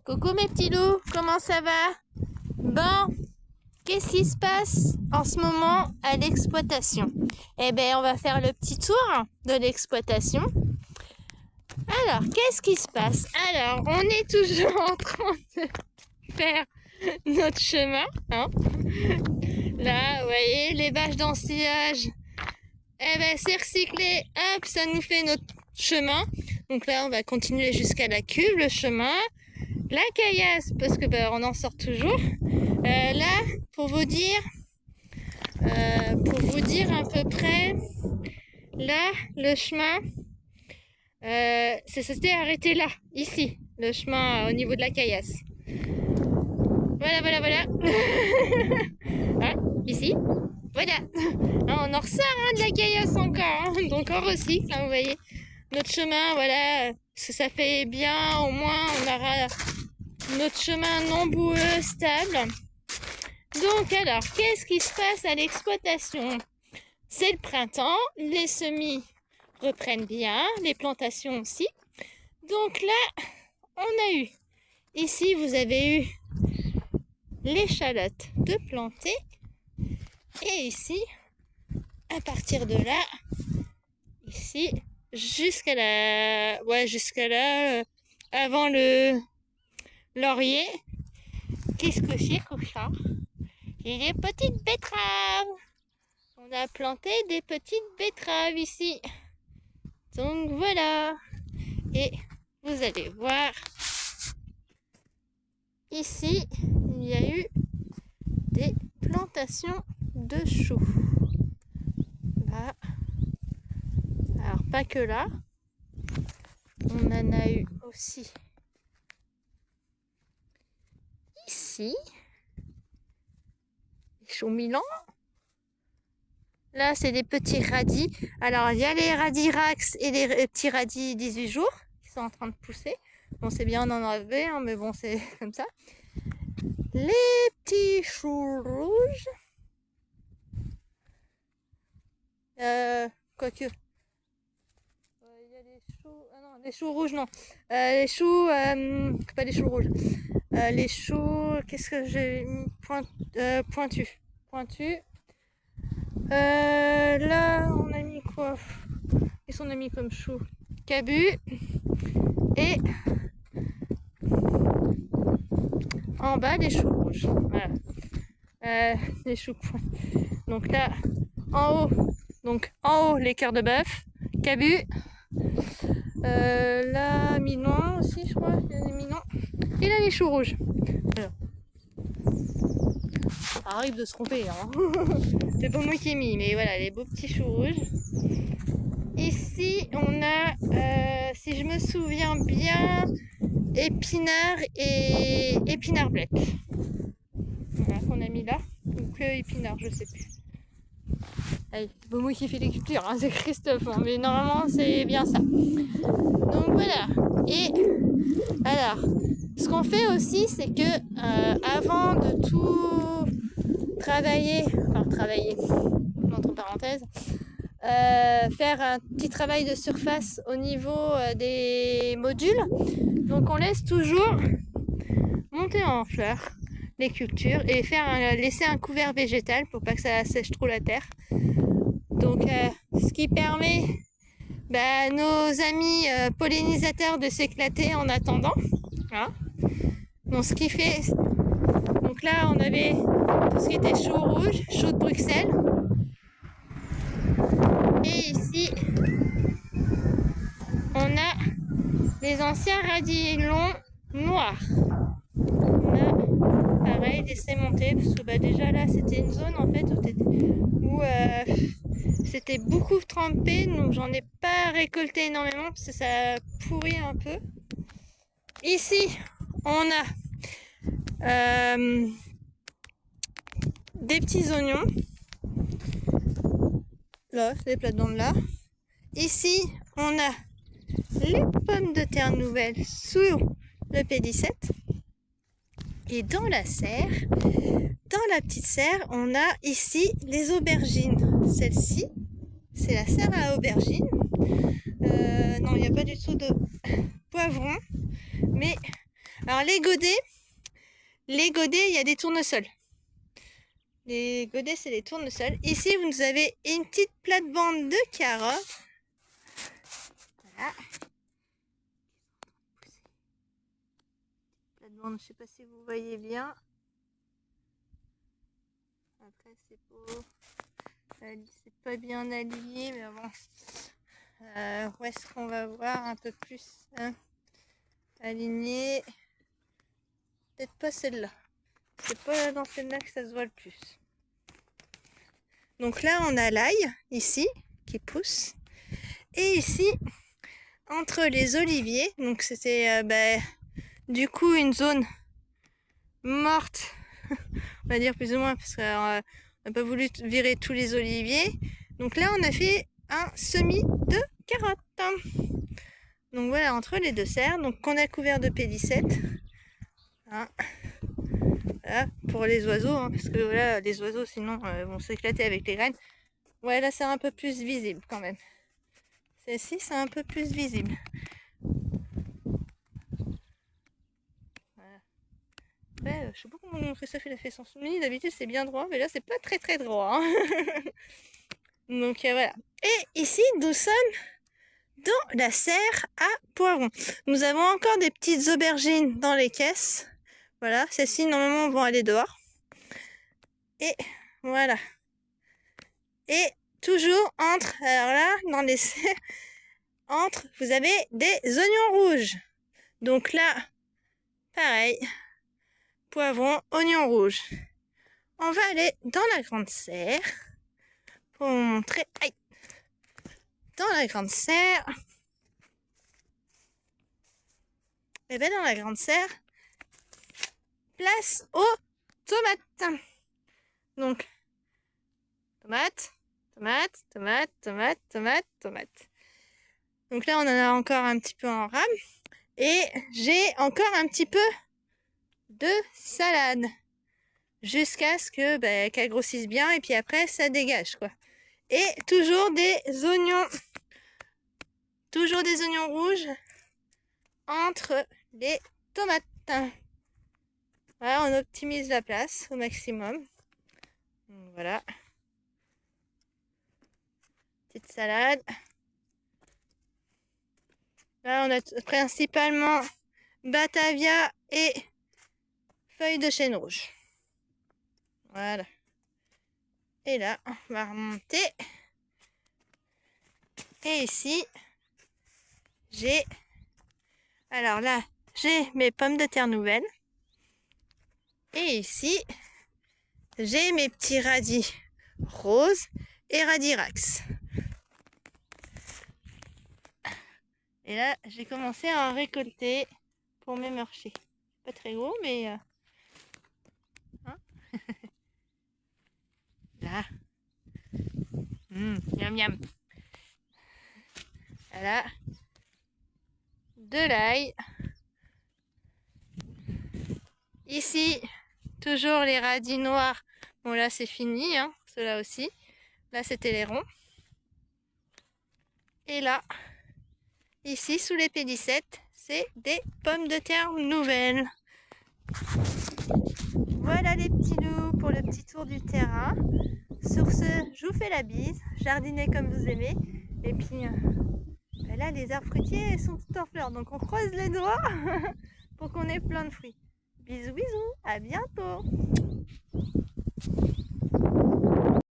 Coucou mes petits loups, comment ça va? Bon, qu'est-ce qui se passe en ce moment à l'exploitation? Eh bien, on va faire le petit tour de l'exploitation. Alors, qu'est-ce qui se passe? Alors, on est toujours en train de faire notre chemin. Hein. Là, vous voyez, les bâches d'ensilage, eh ben, c'est recyclé. Hop, ça nous fait notre chemin. Donc là, on va continuer jusqu'à la cuve, le chemin. La caillasse, parce que on en sort toujours. Là, pour vous dire à peu près, là, le chemin, c'était arrêté là, ici, le chemin au niveau de la caillasse. Voilà. Hein, ici, voilà. On en ressort de la caillasse encore, hein, donc on recycle, hein, vous voyez. Notre chemin, voilà, ça fait bien, au moins on aura notre chemin non boueux, stable. Donc alors, qu'est-ce qui se passe à l'exploitation? C'est le printemps, les semis reprennent bien, les plantations aussi. Donc là, on a eu, ici vous avez eu l'échalote de planter. Et ici, à partir de là, ici, jusqu'à là, avant le laurier, qu'est-ce que c'est que ça? Et des petites betteraves. On a planté des petites betteraves ici. Donc voilà. Et vous allez voir, ici, il y a eu des plantations de choux. Là. Alors pas que là. On en a eu aussi ici. Les choux Milan. Là, c'est des petits radis. Alors, il y a les radis Rax et les petits radis 18 jours qui sont en train de pousser. Bon, c'est bien, on en avait, hein, mais bon, c'est comme ça. Les petits choux rouges. Quoique. Il y a les choux. Ah non, les choux rouges, non. Les choux. Pas les choux rouges. Les choux. Qu'est-ce que j'ai mis? Pointus. Là, on a mis quoi? Qu'est-ce qu'on a mis comme chou? Cabu. Et en bas, les choux rouges. Voilà. Les choux points. Donc là, en haut, les cœurs de bœuf. Cabu. Là, Milan aussi, je crois. Il y a des Milan. Et là, les choux rouges. Voilà. Ça arrive de se tromper, hein. C'est pas moi qui ai mis, mais voilà, les beaux petits choux rouges. Ici, on a, si je me souviens bien, épinards et épinards bleus. Voilà, qu'on a mis là. Ou que épinards, je sais plus. Allez, c'est pas moi qui fais les cultures, hein, c'est Christophe, hein, mais normalement, c'est bien ça. Donc voilà. Et alors, ce qu'on fait aussi, c'est que avant de tout travailler, entre parenthèses, faire un petit travail de surface au niveau des modules. Donc on laisse toujours monter en fleurs les cultures et laisser un couvert végétal pour pas que ça sèche trop la terre. Donc ce qui permet nos amis pollinisateurs de s'éclater en attendant. Hein. Donc ce qui fait, donc là on avait tout ce qui était chou rouge, chou de Bruxelles. Et ici on a les anciens radis longs noirs. On a pareil laissé monter parce que déjà là c'était une zone en fait où c'était beaucoup trempé, donc j'en ai pas récolté énormément parce que ça pourrit un peu. Ici on a des petits oignons. Là, les plates-bandes là. Ici, on a les pommes de terre nouvelles sous le P17. Et dans la serre, dans la petite serre, on a ici les aubergines. Celle-ci, c'est la serre à aubergines. non, il n'y a pas du tout de poivrons. Mais, alors les godets, il y a des tournesols. Les godets, c'est des tournesols. Ici, vous avez une petite plate-bande de carottes. Voilà. Plate-bande, je sais pas si vous voyez bien. Après, c'est pas bien aligné, mais bon. Où est-ce qu'on va voir un peu plus aligné? Peut-être pas celle-là. C'est pas dans celle-là que ça se voit le plus. Donc là, on a l'ail, ici, qui pousse. Et ici, entre les oliviers, donc c'était du coup une zone morte, on va dire plus ou moins, parce qu'on n'a pas voulu virer tous les oliviers. Donc là, on a fait un semis de carottes. Donc voilà, entre les deux serres, donc qu'on a couvert de pédicette. Hein. Voilà, pour les oiseaux, hein, parce que voilà, les oiseaux sinon vont s'éclater avec les graines. Ouais, là c'est un peu plus visible quand même. Celle-ci c'est un peu plus visible. Voilà. Après, je sais pas comment Christophe il a fait son semis, d'habitude c'est bien droit, mais là c'est pas très très droit. Hein. Donc voilà. Et ici nous sommes dans la serre à poivrons. Nous avons encore des petites aubergines dans les caisses. Voilà, celles-ci normalement vont aller dehors. Et voilà. Et toujours entre, alors là, dans les serres, entre, vous avez des oignons rouges. Donc là, pareil, poivrons, oignons rouges. On va aller dans la grande serre pour vous montrer. Aïe, dans la grande serre. Et bien dans la grande serre, place aux tomates. Donc, tomate, tomate, tomate, tomate, tomate, tomate. Donc là, on en a encore un petit peu en rame. Et j'ai encore un petit peu de salade. Jusqu'à ce que qu'elle grossisse bien. Et puis après, ça dégage, quoi. Et toujours des oignons. Toujours des oignons rouges entre les tomates. Voilà, on optimise la place au maximum. Donc, voilà. Petite salade. Là, on a principalement Batavia et feuilles de chêne rouge. Voilà. Et là, on va remonter. Et ici, j'ai... Alors là, j'ai mes pommes de terre nouvelles. Et ici, j'ai mes petits radis roses et radis rax. Et là, j'ai commencé à en récolter pour mes marchés. Pas très gros, mais... Hein. Là. Miam miam. Voilà. De l'ail. Ici, toujours les radis noirs. Bon là c'est fini, hein, ceux-là aussi. Là c'était les ronds. Et là, ici sous les pédicettes, c'est des pommes de terre nouvelles. Voilà les petits loups pour le petit tour du terrain. Sur ce, je vous fais la bise. Jardinez comme vous aimez. Et puis là les arbres fruitiers sont tout en fleurs. Donc on croise les doigts pour qu'on ait plein de fruits. Bisous bisous, à bientôt.